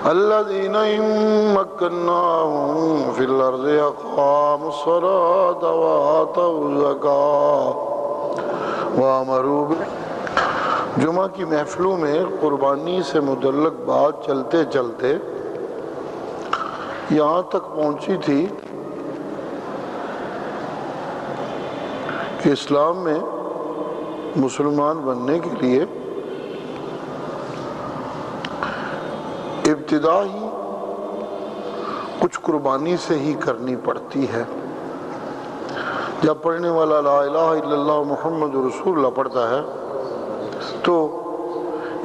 الذين إن مكناهم في الأرض أقاموا الصلاة وآتوا الزكاة وأمروا جمعہ کی محفلوں میں قربانی سے متعلق بات چلتے چلتے یہاں تک پہنچی تھی کہ اسلام میں مسلمان بننے کے لیے ابتدا ہی کچھ قربانی سے ہی کرنی پڑتی ہے۔ جب پڑھنے والا لا الہ الا اللہ محمد رسول اللہ پڑھتا ہے تو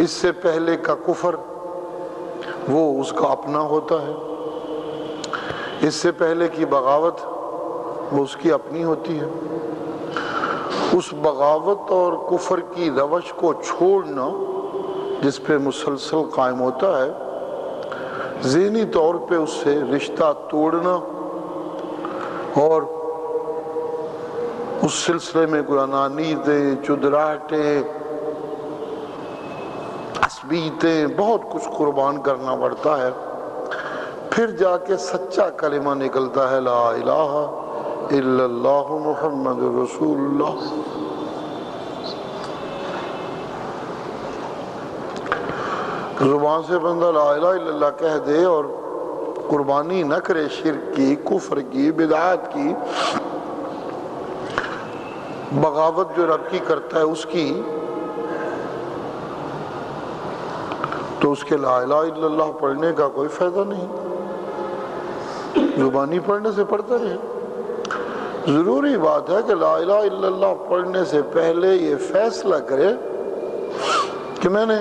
اس سے پہلے کا کفر وہ اس کا اپنا ہوتا ہے، اس سے پہلے کی بغاوت وہ اس کی اپنی ہوتی ہے۔ اس بغاوت اور کفر کی روش کو چھوڑنا جس پہ مسلسل قائم ہوتا ہے، ذہنی طور پہ اس سے رشتہ توڑنا اور اس سلسلے میں کوئی انانیتیں، چدراہٹیں، عصبیتیں، بہت کچھ قربان کرنا پڑتا ہے، پھر جا کے سچا کلمہ نکلتا ہے لا الہ الا اللہ محمد رسول اللہ۔ زبان سے بندہ لا الہ الا اللہ کہہ دے اور قربانی نہ کرے شرک کی، کفر کی، بدعات کی، بغاوت جو رب کی کرتا ہے اس کی، تو اس کے لا الہ الا اللہ پڑھنے کا کوئی فائدہ نہیں۔ زبانی پڑھنے سے پڑھتا رہے۔ ضروری بات ہے کہ لا الہ الا اللہ پڑھنے سے پہلے یہ فیصلہ کرے کہ میں نے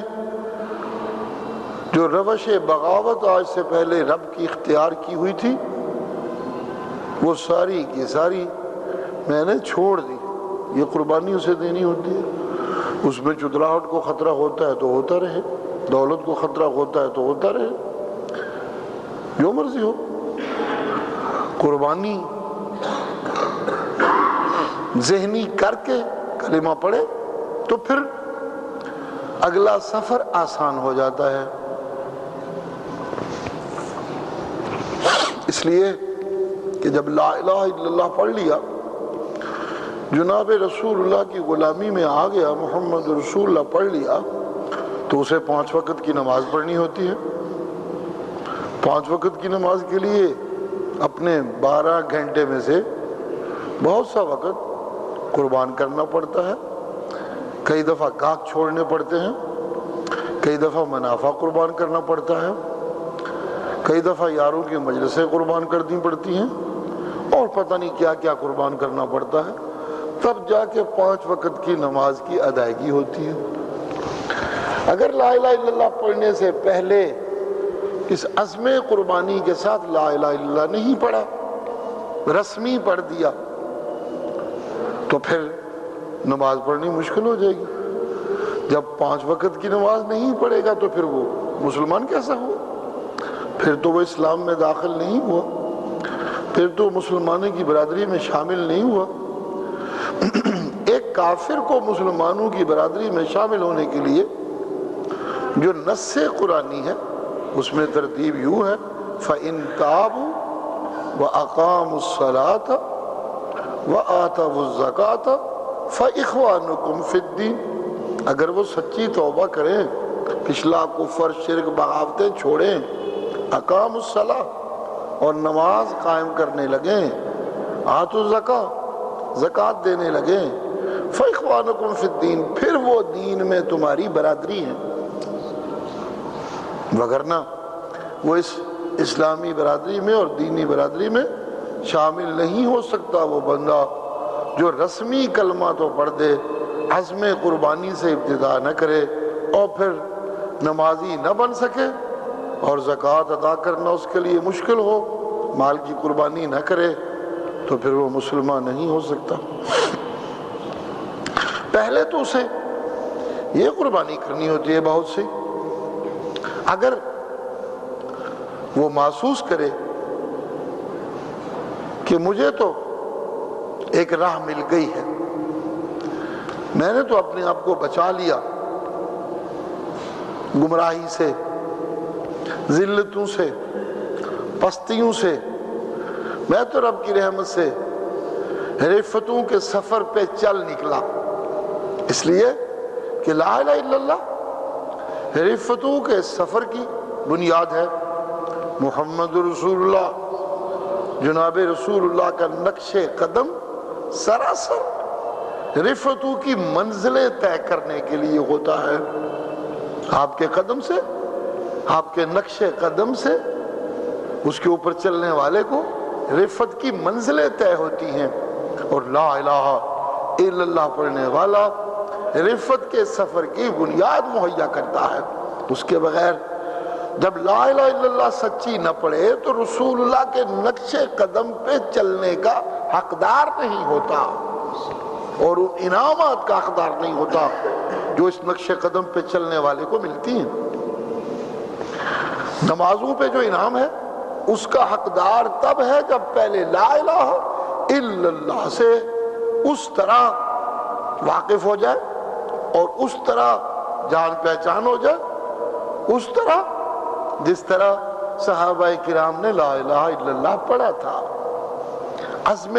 جو روش بغاوت آج سے پہلے رب کی اختیار کی ہوئی تھی وہ ساری کی ساری میں نے چھوڑ دی۔ یہ قربانی اسے دینی ہوتی ہے۔ اس میں چدراہٹ کو خطرہ ہوتا ہے تو ہوتا رہے، دولت کو خطرہ ہوتا ہے تو ہوتا رہے، جو مرضی ہو۔ قربانی ذہنی کر کے کلمہ پڑھے تو پھر اگلا سفر آسان ہو جاتا ہے۔ اس لیے کہ جب لا الہ الا اللہ پڑھ لیا، جناب رسول اللہ کی غلامی میں آ گیا، محمد رسول اللہ پڑھ لیا، تو اسے 5 وقت کی نماز پڑھنی ہوتی ہے۔ 5 وقت کی نماز کے لیے اپنے 12 گھنٹے میں سے بہت سا وقت قربان کرنا پڑتا ہے۔ کئی دفعہ کاک چھوڑنے پڑتے ہیں، کئی دفعہ منافع قربان کرنا پڑتا ہے، کئی دفعہ یاروں کی مجلسیں قربان کرنی پڑتی ہیں، اور پتہ نہیں کیا کیا قربان کرنا پڑتا ہے، تب جا کے 5 وقت کی نماز کی ادائیگی ہوتی ہے۔ اگر لا الہ الا اللہ پڑھنے سے پہلے اس عزم قربانی کے ساتھ لا الہ الا اللہ نہیں پڑھا، رسمی پڑھ دیا، تو پھر نماز پڑھنی مشکل ہو جائے گی۔ جب 5 وقت کی نماز نہیں پڑھے گا تو پھر وہ مسلمان کیسا ہوا؟ پھر تو وہ اسلام میں داخل نہیں ہوا، پھر تو مسلمانوں کی برادری میں شامل نہیں ہوا۔ ایک کافر کو مسلمانوں کی برادری میں شامل ہونے کے لیے جو نص قرآنی ہے اس میں ترتیب یوں ہے فَإِن تَابُوا وَأَقَامُوا الصَّلَاةَ وَآتَوُا الزَّكَاةَ فَإِخْوَانُكُمْ فِي الدِّينِ۔ اگر وہ سچی توبہ کریں، پچھلا کفر، شرک، بغاوتیں چھوڑیں، اقام الصلاۃ اور نماز قائم کرنے لگیں، آتوا الزکاۃ زکوٰۃ دینے لگیں، فإخوانکم فی الدین پھر وہ دین میں تمہاری برادری ہیں۔ وگرنہ وہ اس اسلامی برادری میں اور دینی برادری میں شامل نہیں ہو سکتا وہ بندہ جو رسمی کلمہ تو پڑھ دے، عزم قربانی سے ابتدا نہ کرے، اور پھر نمازی نہ بن سکے اور زکوٰۃ ادا کرنا اس کے لیے مشکل ہو، مال کی قربانی نہ کرے، تو پھر وہ مسلمان نہیں ہو سکتا۔ پہلے تو اسے یہ قربانی کرنی ہوتی ہے بہت سی، اگر وہ محسوس کرے کہ مجھے تو ایک راہ مل گئی ہے، میں نے تو اپنے آپ کو بچا لیا گمراہی سے، ذلتوں سے، پستیوں سے، میں تو رب کی رحمت سے رفتوں کے سفر پہ چل نکلا، اس لیے کہ لا الہ الا اللہ رفتوں کے سفر کی بنیاد ہے۔ محمد رسول اللہ، جناب رسول اللہ کا نقش قدم سراسر رفتوں کی منزلیں طے کرنے کے لیے ہوتا ہے۔ آپ کے قدم سے، آپ کے نقش قدم سے اس کے اوپر چلنے والے کو رفت کی منزلیں طے ہوتی ہیں، اور لا الہ الا اللہ پڑھنے والا رفت کے سفر کی بنیاد مہیا کرتا ہے۔ اس کے بغیر جب لا الہ الا اللہ سچی نہ پڑھے تو رسول اللہ کے نقش قدم پہ چلنے کا حقدار نہیں ہوتا، اور ان انعامات کا حقدار نہیں ہوتا جو اس نقش قدم پہ چلنے والے کو ملتی ہیں۔ نمازوں پہ جو انعام ہے اس کا حقدار تب ہے جب پہلے لا الہ الا اللہ سے اس طرح واقف ہو جائے اور اس طرح جان پہچان ہو جائے، اس طرح جس طرح صحابہ کرام نے لا الہ الا اللہ پڑھا تھا۔ عزم